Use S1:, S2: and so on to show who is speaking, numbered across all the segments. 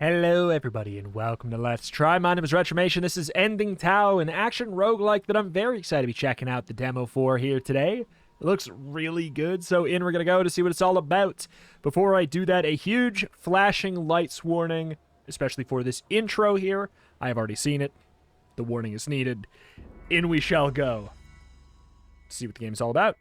S1: Hello everybody and welcome to Let's Try. My name is Retromation. This is Ending Tao, an action roguelike that I'm very excited to be checking out the demo for here today. It looks really good, so in we're going to go to see what it's all about. Before I do that, a huge flashing lights warning, especially for this intro here. I have already seen it. The warning is needed. In we shall go. See what the game's all about.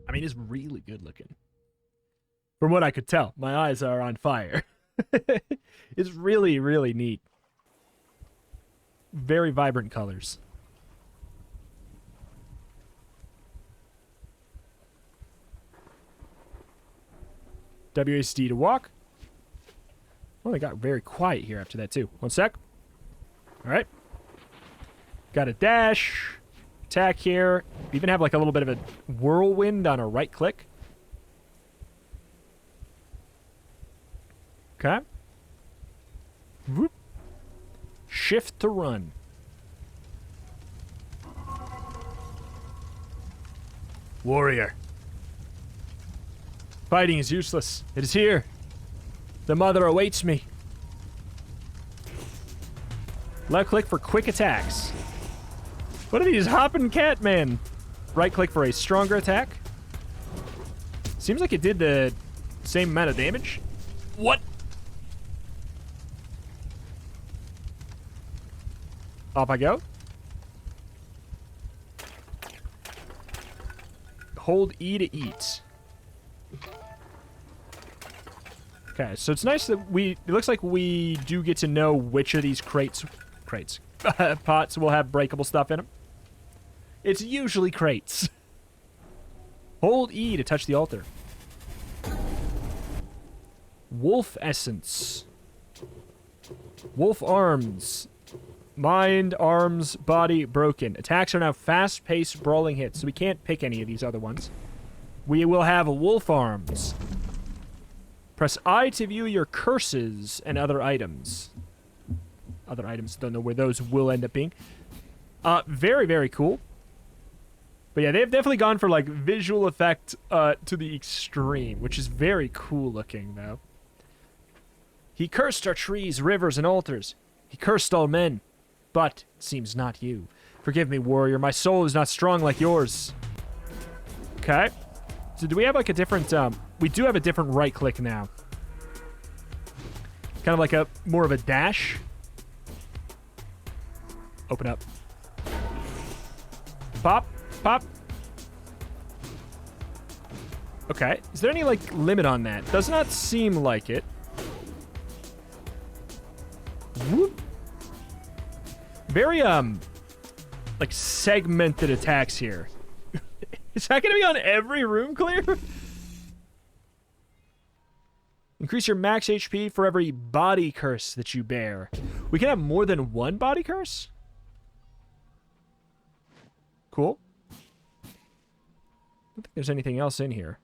S1: I mean, it's really good looking. From what I could tell, my eyes are on fire. It's really, really neat. Very vibrant colors. WASD to walk. Well, they got very quiet here after that, too. One sec. All right. Got a dash. Attack here. We even have like a little bit of a whirlwind on a right click. Okay. Whoop. Shift to run. Warrior. Fighting is useless. It is here. The mother awaits me. Left click for quick attacks. What are these hopping cat men? Right click for a stronger attack. Seems like it did the same amount of damage. What? Up I go. Hold E to eat. Okay, so it's nice that it looks like we do get to know which of these pots will have breakable stuff in them. It's usually crates. Hold E to touch the altar. Wolf essence. Wolf arms. Mind, arms, body, broken. Attacks are now fast-paced, brawling hits, so we can't pick any of these other ones. We will have wolf arms. Press I to view your curses and other items. Other items, don't know where those will end up being. Very, very cool. But yeah, they've definitely gone for, like, visual effect to the extreme, which is very cool looking, though. He cursed our trees, rivers, and altars. He cursed all men. But it seems not you. Forgive me, warrior. My soul is not strong like yours. Okay. So do we have, like, a different, we do have a different right click now. Kind of like a, more of a dash. Open up. Pop. Pop. Okay. Is there any, like, limit on that? Does not seem like it. Whoop. Very, like, segmented attacks here. Is that going to be on every room clear? Increase your max HP for every body curse that you bear. We can have more than one body curse? Cool. I don't think there's anything else in here.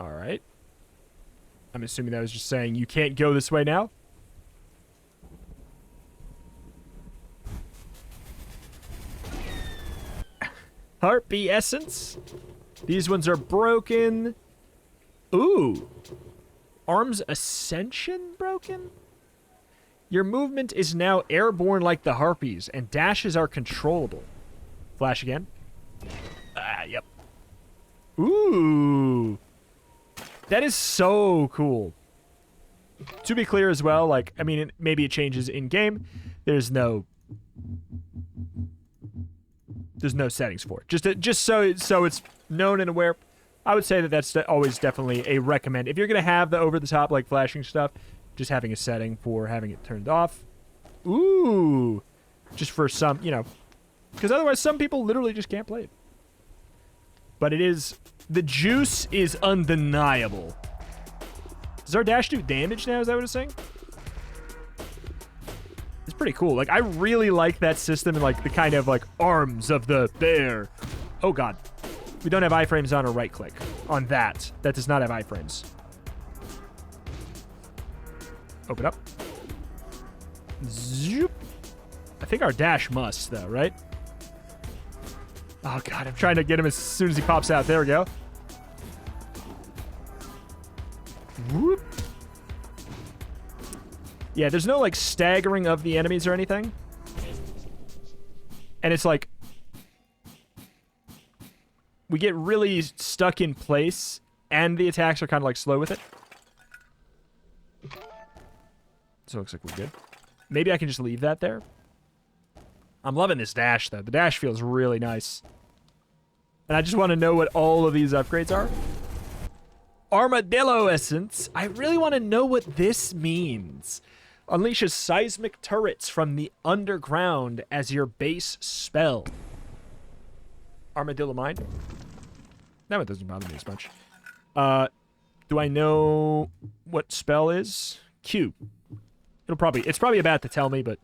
S1: All right. I'm assuming that was just saying you can't go this way now. Harpy essence. These ones are broken. Ooh. Arms ascension broken? Your movement is now airborne like the harpies, and dashes are controllable. Flash again. Yep. Ooh. That is so cool. To be clear as well, like, I mean, maybe it changes in-game. There's no settings for it. Just so it's known and aware. I would say that that's always definitely a recommend. If you're going to have the over-the-top, like, flashing stuff, just having a setting for having it turned off. Ooh. Just for some, you know. Because otherwise some people literally just can't play it. But it is... The juice is undeniable. Does our dash do damage now? Is that what it's saying? It's pretty cool. Like, I really like that system and, like, the kind of, like, arms of the bear. Oh, God. We don't have iframes on or right-click. On that. That does not have iframes. Open up. Zoop. I think our dash must, though, right? Oh, God. I'm trying to get him as soon as he pops out. There we go. Whoop. Yeah, there's no, like, staggering of the enemies or anything. And it's like... We get really stuck in place, and the attacks are kind of, like, slow with it. So it looks like we're good. Maybe I can just leave that there. I'm loving this dash, though. The dash feels really nice. And I just want to know what all of these upgrades are. Armadillo Essence. I really want to know what this means. Unleashes seismic turrets from the underground as your base spell. Armadillo Mind? That one doesn't bother me as much. Do I know what spell is? Q. It's probably about to tell me, but...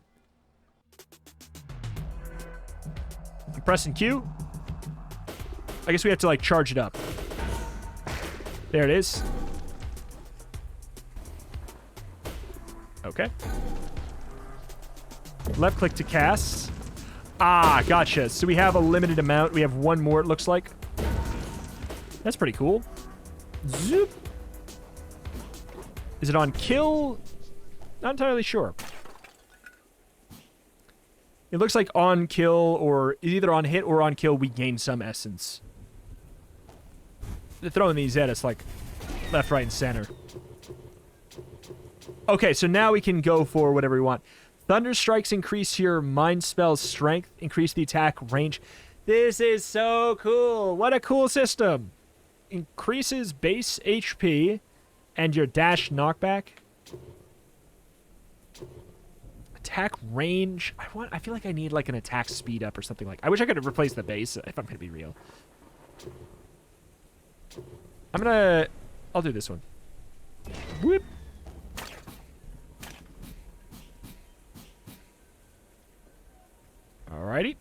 S1: I'm pressing Q. I guess we have to, like, charge it up. There it is. Okay. Left click to cast. Ah, gotcha. So we have a limited amount. We have one more, it looks like. That's pretty cool. Zoop. Is it on kill? Not entirely sure. It looks like on kill, or either on hit or on kill, we gain some essence. They're throwing these at us like left, right, and center. Okay, so now we can go for whatever we want. Thunder Strikes increase your mind spell's strength, increase the attack range. This is so cool. What a cool system. Increases base HP and your dash knockback. Attack range. I feel like I need like an attack speed up or something like. I wish I could have replaced the base if I'm going to be real. I'll do this one. Whoop. Alrighty.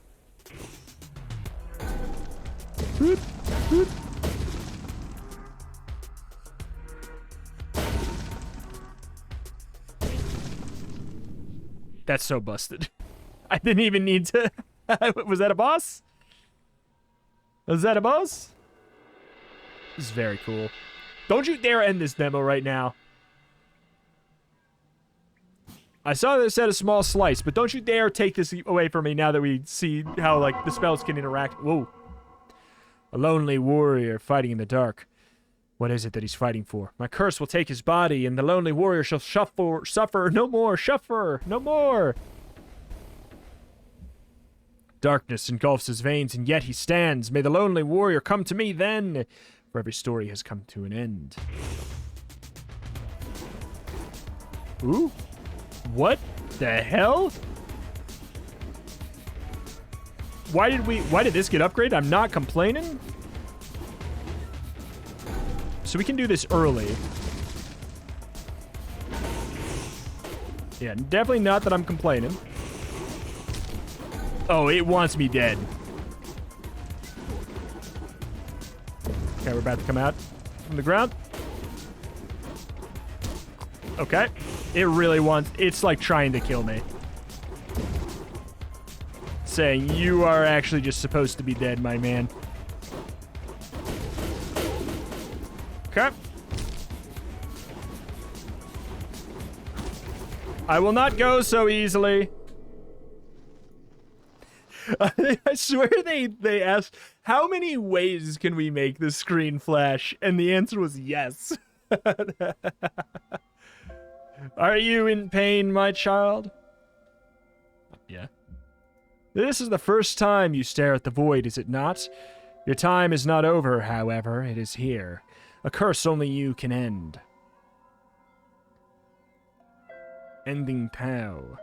S1: Whoop. Whoop. That's so busted. I didn't even need to... Was that a boss? Was that a boss? This is very cool. Don't you dare end this demo right now. I saw this at a small slice, but don't you dare take this away from me now that we see how, like, the spells can interact. Whoa. A lonely warrior fighting in the dark. What is it that he's fighting for? My curse will take his body, and the lonely warrior shall suffer no more. Suffer no more. Darkness engulfs his veins, and yet he stands. May the lonely warrior come to me then, for every story has come to an end. Ooh. What the hell? Why did this get upgraded? I'm not complaining. So we can do this early. Yeah, definitely not that I'm complaining. Oh, it wants me dead. Okay, we're about to come out from the ground. Okay. It really wants... It's like trying to kill me. Saying, you are actually just supposed to be dead, my man. Okay. I will not go so easily. I swear they asked, how many ways can we make the screen flash? And the answer was yes. Are you in pain, my child? Yeah. This is the first time you stare at the void, is it not? Your time is not over, however. It is here. A curse only you can end. Ending Tau.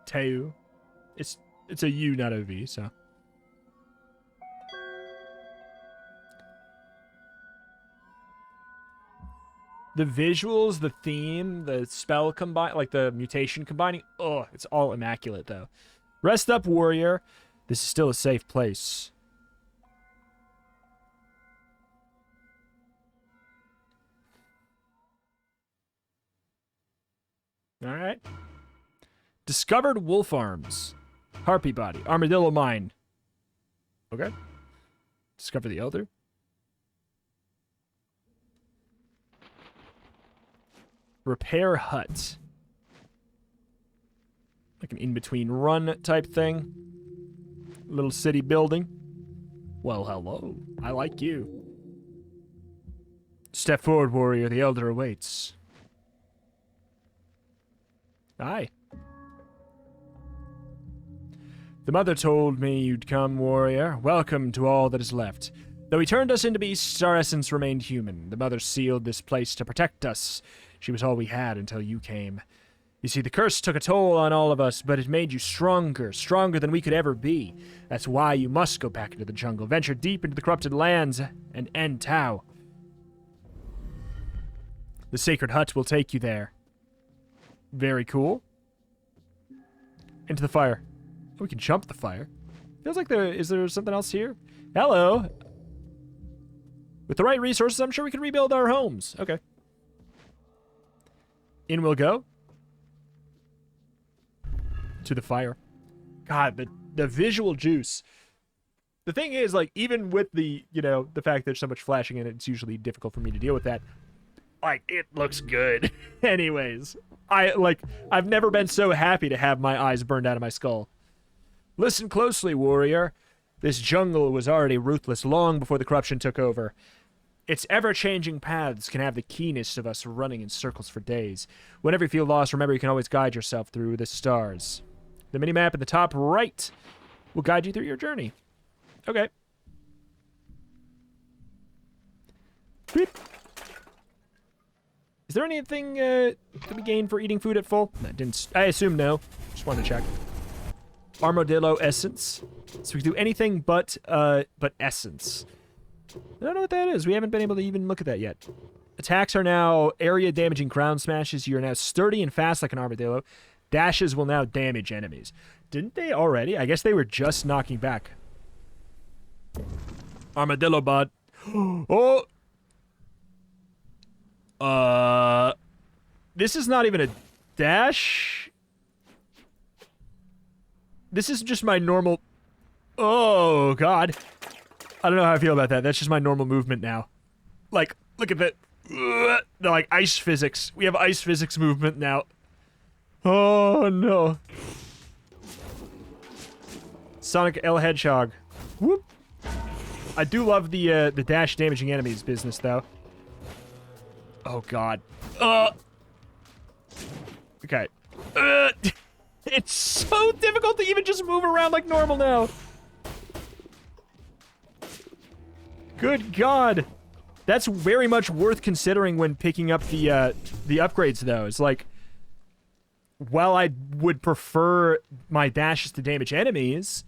S1: Tau. It's a U, not a V, so. The visuals, the theme, the spell combine, like the mutation combining. Oh, it's all immaculate though. Rest up, warrior. This is still a safe place. All right. Discovered wolf arms. Harpy body. Armadillo mine. Okay. Discover the elder. Repair hut. Like an in-between run type thing. Little city building. Well, hello. I like you. Step forward, warrior. The elder awaits. Aye. The mother told me you'd come, warrior. Welcome to all that is left. Though he turned us into beasts, our essence remained human. The mother sealed this place to protect us. She was all we had until you came. You see, the curse took a toll on all of us, but it made you stronger, stronger than we could ever be. That's why you must go back into the jungle, venture deep into the corrupted lands, and end Tau. The sacred hut will take you there. Very cool. Into the fire. Oh, we can jump the fire. Feels like is there something else here? Hello. With the right resources, I'm sure we can rebuild our homes. Okay. In we'll go. To the fire. God, the visual juice. The thing is, like, even with the, you know, the fact that there's so much flashing in it, it's usually difficult for me to deal with that. Like, it looks good. Anyways, I've never been so happy to have my eyes burned out of my skull. Listen closely, warrior. This jungle was already ruthless long before the corruption took over. Its ever-changing paths can have the keenest of us running in circles for days. Whenever you feel lost, remember you can always guide yourself through the stars. The minimap in the top right will guide you through your journey. Okay. Beep. Is there anything to be gained for eating food at full? No, I assume no. Just wanted to check. Armadillo essence. So we can do anything but essence. I don't know what that is. We haven't been able to even look at that yet. Attacks are now area-damaging crown smashes. You're now sturdy and fast like an armadillo. Dashes will now damage enemies. Didn't they already? I guess they were just knocking back. Armadillo bud. Oh! This is not even a dash. This is just my normal... Oh, God. I don't know how I feel about that. That's just my normal movement now. Like, look at that. They're like ice physics. We have ice physics movement now. Oh, no. Sonic L Hedgehog. Whoop. I do love the dash damaging enemies business, though. Oh, God. Okay. It's so difficult to even just move around like normal now. Good God. That's very much worth considering when picking up the upgrades, though. It's like, while I would prefer my dashes to damage enemies,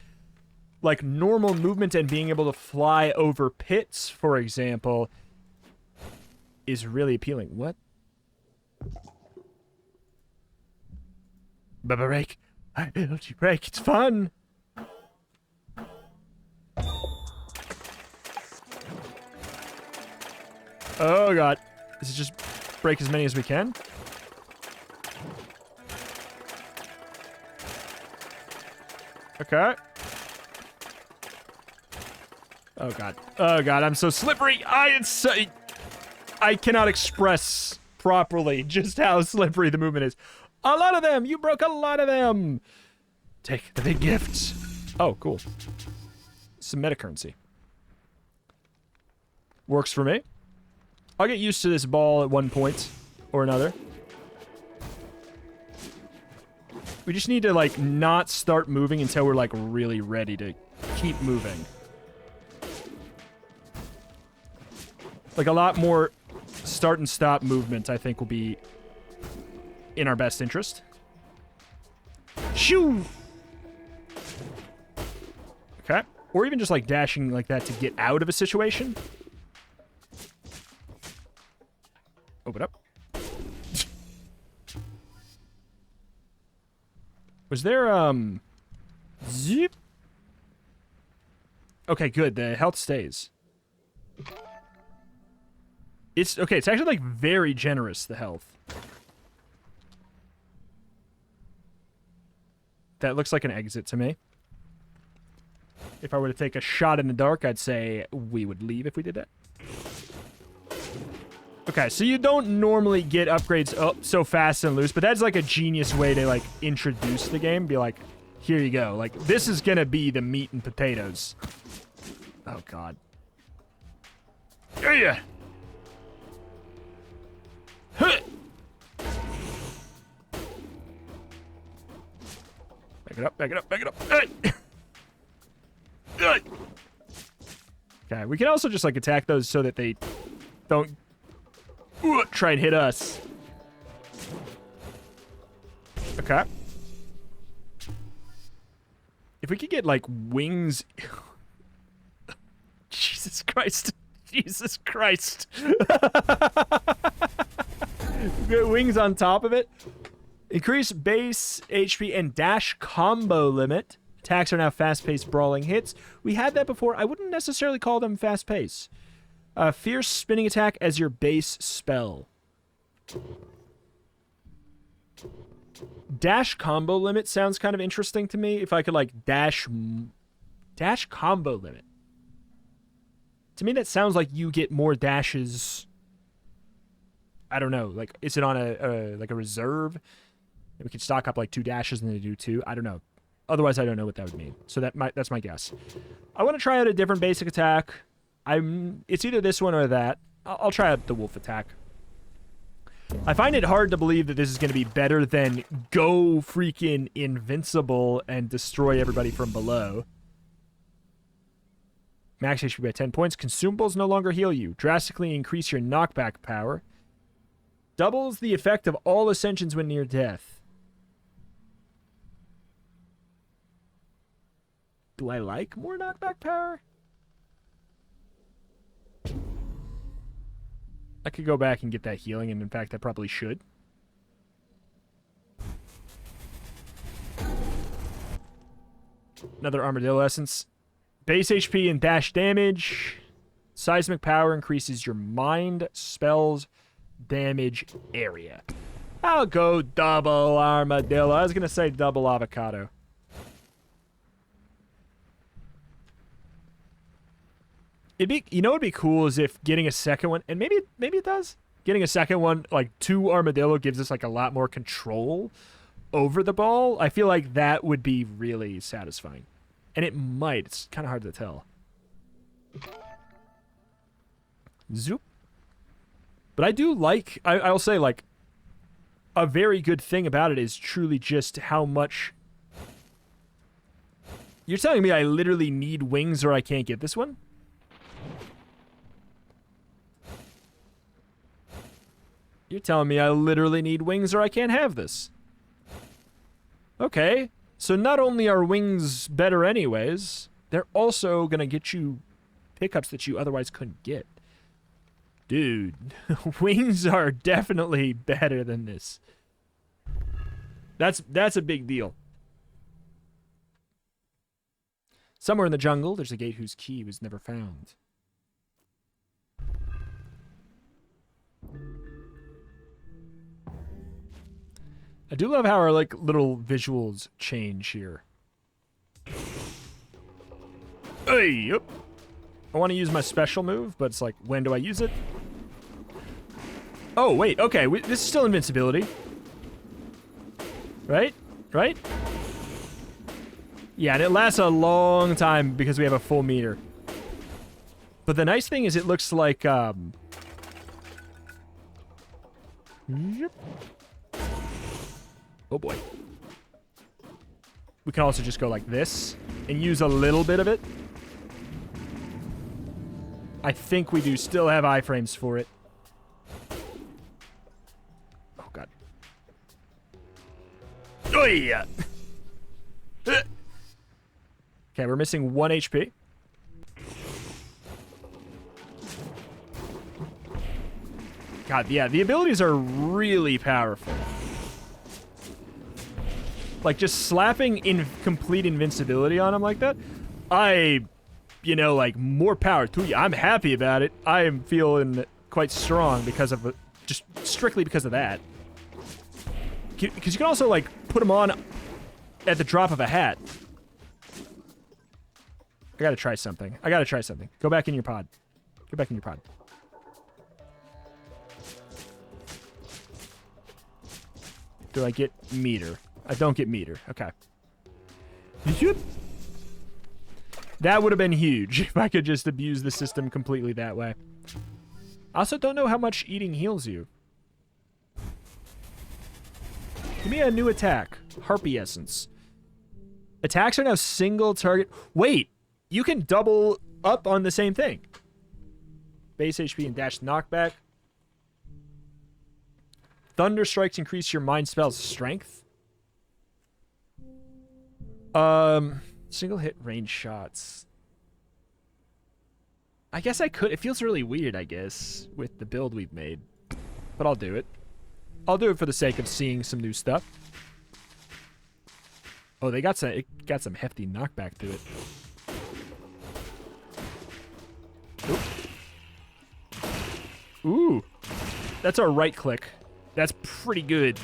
S1: like normal movement and being able to fly over pits, for example, is really appealing. What? Break. I built you break. It's fun. Oh, God. This is just break as many as we can. Okay. Oh, God. Oh, God. I'm so slippery. I cannot express properly just how slippery the movement is. A lot of them! You broke a lot of them! Take the big gifts. Oh, cool. Some meta currency. Works for me. I'll get used to this ball at one point or another. We just need to, like, not start moving until we're, like, really ready to keep moving. Like, a lot more start and stop movement, I think, will be in our best interest. Shoo! Okay. Or even just, like, dashing like that to get out of a situation. Open up. Was there, zip? Okay, good. The health stays. It's, okay, it's actually, like, very generous, the health. That looks like an exit to me. If I were to take a shot in the dark, I'd say we would leave if we did that. Okay, so you don't normally get upgrades so fast and loose, but that's like a genius way to like introduce the game. Be like, here you go. Like, this is gonna be the meat and potatoes. Oh, God. Yeah. Huh. Back it up, back it up, back it up. Okay, we can also just like attack those so that they don't try and hit us. Okay. If we could get like wings. Jesus Christ. Jesus Christ. Get wings on top of it. Increase base HP and dash combo limit. Attacks are now fast-paced brawling hits. We had that before. I wouldn't necessarily call them fast-paced. Fierce spinning attack as your base spell. Dash combo limit sounds kind of interesting to me. If I could like dash combo limit. To me, that sounds like you get more dashes. I don't know. Like, is it on a reserve? We could stock up like 2 dashes and then do 2. I don't know. Otherwise, I don't know what that would mean. So that's my guess. I want to try out a different basic attack. It's either this one or that. I'll try out the wolf attack. I find it hard to believe that this is going to be better than go freaking invincible and destroy everybody from below. Max HP by 10 points. Consumables no longer heal you. Drastically increase your knockback power. Doubles the effect of all ascensions when near death. Do I like more knockback power? I could go back and get that healing, and in fact, I probably should. Another Armadillo Essence. Base HP and dash damage. Seismic power increases your mind, spells, damage area. I'll go double Armadillo. I was going to say double avocado. You know what'd be cool is if getting a second one, and maybe it does. Getting a second one, like 2 Armadillo, gives us like a lot more control over the ball. I feel like that would be really satisfying. And it might. It's kind of hard to tell. Zoop. But I do like, I'll say like, a very good thing about it is truly just how much... You're telling me I literally need wings or I can't get this one? You're telling me I literally need wings or I can't have this. Okay, so not only are wings better anyways, they're also gonna get you pickups that you otherwise couldn't get. Dude, wings are definitely better than this. That's a big deal. Somewhere in the jungle, there's a gate whose key was never found. I do love how our like little visuals change here. Hey, yep. I want to use my special move, but it's like, when do I use it? Oh, wait, okay, this is still invincibility. Right? Right? Yeah, and it lasts a long time because we have a full meter. But the nice thing is it looks like, Yep. Oh boy. We can also just go like this and use a little bit of it. I think we do still have iframes for it. Oh god. Oh yeah. Okay, we're missing 1 HP. God, yeah, the abilities are really powerful. Like, just slapping in complete invincibility on him like that, you know, like, more power to you. I'm happy about it. I am feeling quite strong because of, just strictly because of that. Because you can also, like, put him on at the drop of a hat. I gotta try something. Go back in your pod. Go back in your pod. Do I get meter? I don't get meter. Okay. That would have been huge if I could just abuse the system completely that way. I also don't know how much eating heals you. Give me a new attack. Harpy Essence. Attacks are now single target. Wait! You can double up on the same thing. Base HP and dash knockback. Thunder strikes increase your mind spell's strength. Single hit range shots. I guess I could. It feels really weird, I guess, with the build we've made. But I'll do it. I'll do it for the sake of seeing some new stuff. Oh, it got some hefty knockback to it. Ooh. That's our right click. That's pretty good.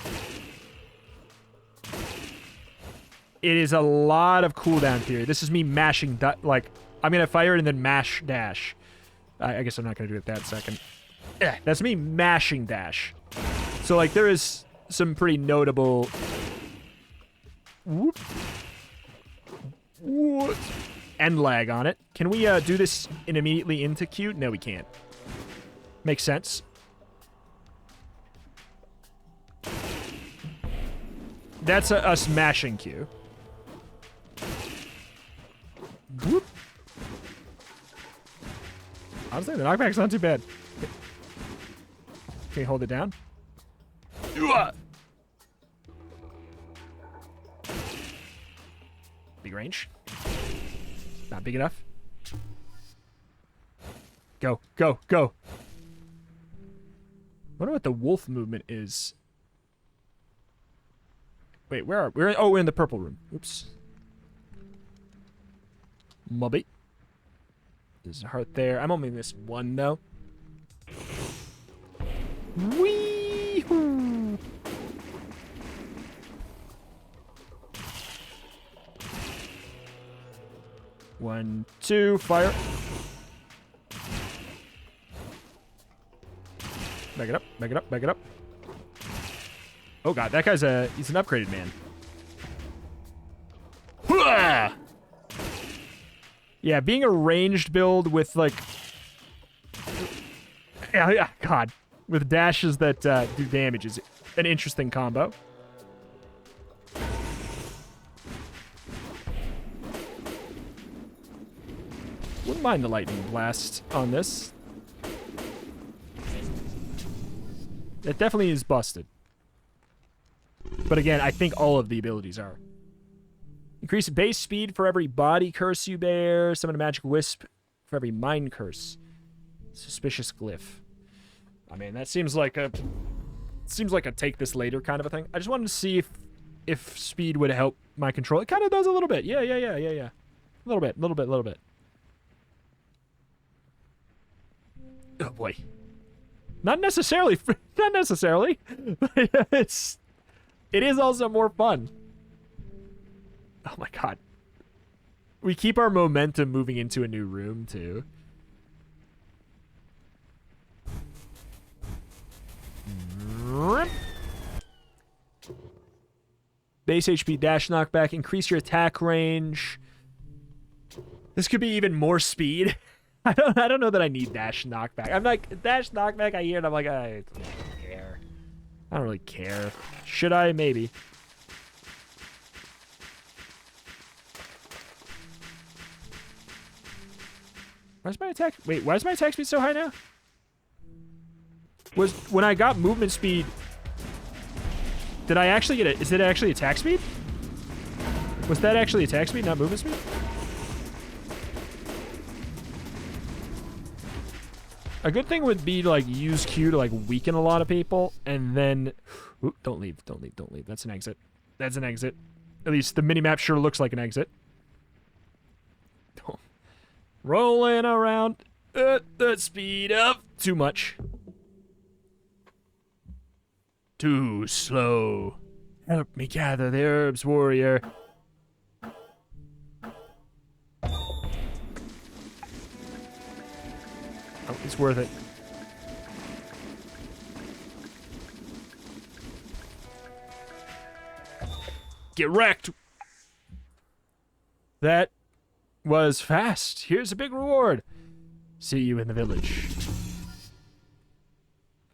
S1: It is a lot of cooldown period. This is me mashing, like, I'm going to fire it and then mash dash. I guess I'm not going to do it that second. That's me mashing dash. So, like, there is some pretty notable... Whoop. Whoop. End lag on it. Can we do this and immediately into Q? No, we can't. Makes sense. That's us mashing Q. Whoop. Honestly, the knockback's not too bad. Can you hold it down? Big range. Not big enough. Go, go, go. Wonder what the wolf movement is. Wait, where are we? Oh, we're in the purple room. Oops. Mubby. There's a heart there. I'm only missing one, though. Wee-hoo! One, two, fire. Back it up, back it up, back it up. Oh god, that guy's he's an upgraded man. Hooah! Yeah, being a ranged build with, like... Yeah, god. With dashes that do damage is an interesting combo. Wouldn't mind the lightning blast on this. It definitely is busted. But again, I think all of the abilities are. Increase base speed for every body curse you bear. Summon a magic wisp for every mind curse. Suspicious glyph. I mean, that seems like a take this later kind of a thing. I just wanted to see if speed would help my control. It kind of does a little bit. Yeah. A little bit. Oh boy. Not necessarily. Not necessarily. It is also more fun. Oh my god. We keep our momentum moving into a new room, too. Base HP dash knockback. Increase your attack range. This could be even more speed. I don't know that I need dash knockback. I'm like, dash knockback, I hear it, I'm like, I don't care. I don't really care. Should I? Maybe. Where's my attack? Wait, why is my attack speed so high now? Was when I got movement speed, did I actually get it? Is it actually attack speed? Was that actually attack speed, not movement speed? A good thing would be to, like, use Q to, like, weaken a lot of people, and then... Oop, don't leave. That's an exit. That's an exit. At least the minimap sure looks like an exit. Rolling around at the speed of too much. Too slow. Help me gather the herbs, warrior. Oh, it's worth it. Get wrecked. That was fast. Here's a big reward. See you in the village.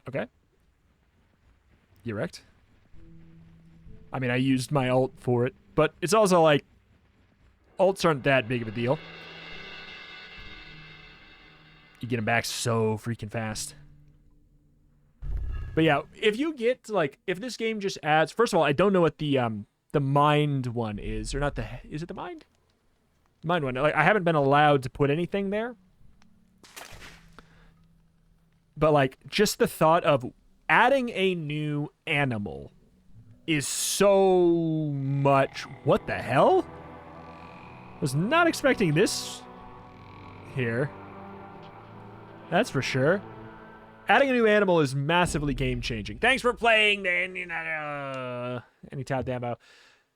S1: Okay. You wrecked? I mean, I used my ult for it, but it's also like, ults aren't that big of a deal. You get them back so freaking fast. But yeah, if you get, like, if this game just adds, first of all, I don't know what the mind one is, or not the, is it the mind? Mind one. Like, I haven't been allowed to put anything there. But, like, just the thought of adding a new animal is so much. What the hell? Was not expecting this here. That's for sure. Adding a new animal is massively game-changing. Thanks for playing, Anytime Dambo.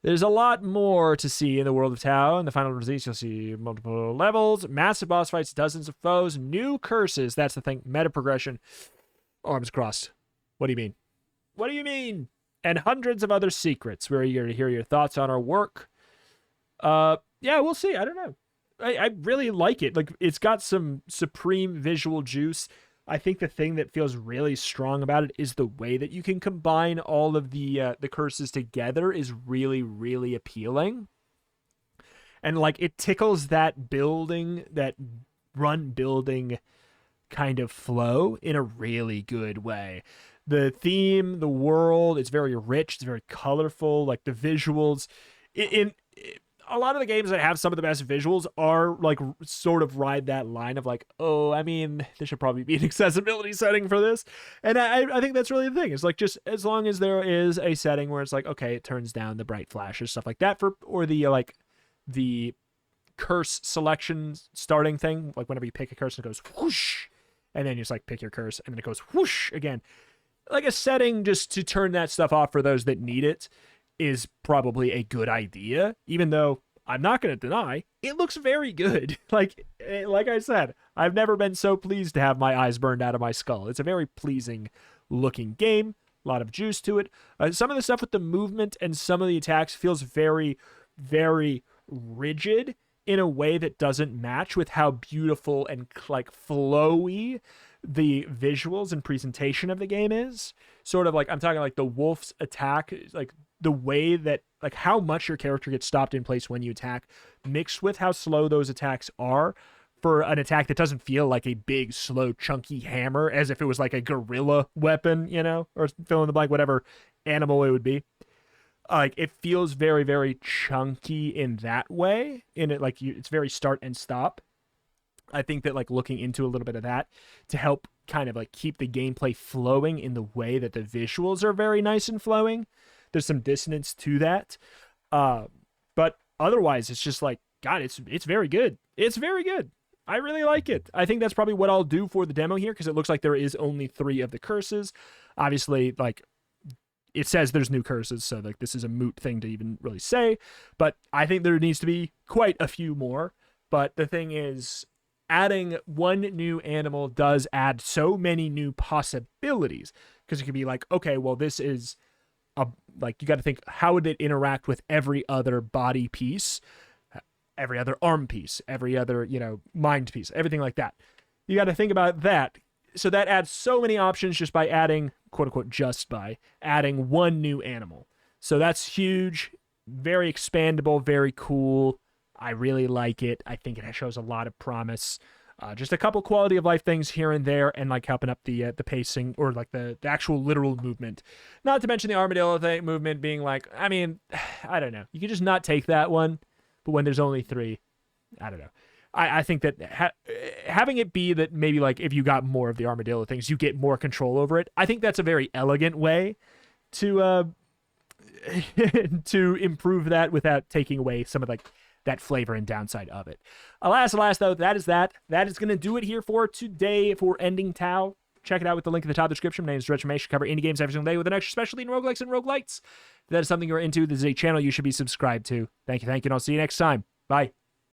S1: There's a lot more to see in the world of Tau. In the final release, you'll see multiple levels, massive boss fights, dozens of foes, new curses. That's the thing. Meta progression. Arms crossed. What do you mean? What do you mean? And hundreds of other secrets. We're eager to hear your thoughts on our work. Yeah, we'll see. I don't know. I really like it. Like, it's got some supreme visual juice. I think the thing that feels really strong about it is the way that you can combine all of the curses together is really, really appealing. And, like, it tickles that building, that run building kind of flow in a really good way. The theme, the world, it's very rich, it's very colorful, like the visuals. In a lot of the games that have some of the best visuals are, like, sort of ride that line of, like, oh, I mean, there should probably be an accessibility setting for this. And I think that's really the thing. It's like, just as long as there is a setting where it's like, okay, it turns down the bright flashes, stuff like that, or the, like, the curse selection starting thing, like whenever you pick a curse, it goes whoosh, and then you just, like, pick your curse, and then it goes whoosh again. Like, a setting just to turn that stuff off for those that need it is probably a good idea, even though I'm not going to deny it looks very good. Like I said, I've never been so pleased to have my eyes burned out of my skull. It's a very pleasing looking game, a lot of juice to it. Some of the stuff with the movement and some of the attacks feels very, very rigid in a way that doesn't match with how beautiful and, like, flowy the visuals and presentation of the game is. Sort of like, I'm talking like the wolf's attack, like the way that, like, how much your character gets stopped in place when you attack, mixed with how slow those attacks are for an attack that doesn't feel like a big, slow, chunky hammer, as if it was like a gorilla weapon, you know, or fill in the blank, whatever animal it would be. Like, it feels very, very chunky in that way. In it, like, it's very start and stop. I think that, like, looking into a little bit of that to help kind of, like, keep the gameplay flowing in the way that the visuals are very nice and flowing. There's some dissonance to that. But otherwise, it's just like, God, it's very good. It's very good. I really like it. I think that's probably what I'll do for the demo here, because it looks like there is only 3 of the curses. Obviously, like, it says there's new curses, so, like, this is a moot thing to even really say. But I think there needs to be quite a few more. But the thing is, adding one new animal does add so many new possibilities, because it could be like, okay, well, this is like, you got to think, how would it interact with every other body piece, every other arm piece, every other, you know, mind piece, everything like that. You got to think about that. So that adds so many options just by adding, quote unquote, just by adding one new animal. So that's huge, very expandable, very cool. I really like it. I think it shows a lot of promise. Just a couple quality of life things here and there, and, like, helping up the pacing, or, like, the actual literal movement. Not to mention the armadillo thing, movement being like, I mean, I don't know. You can just not take that one, but when there's only 3, I don't know. I think that having it be that maybe, like, if you got more of the armadillo things, you get more control over it. I think that's a very elegant way to to improve that without taking away some of that flavor and downside of it. Alas, though, that is going to do it here for today for Ending Tau. Check it out with the link in the top of the description. My name is Direction. Cover indie games every single day with an extra specialty in roguelikes and roguelites. If that is something you're into, this is a channel you should be subscribed to. Thank you, and I'll see you next time. Bye.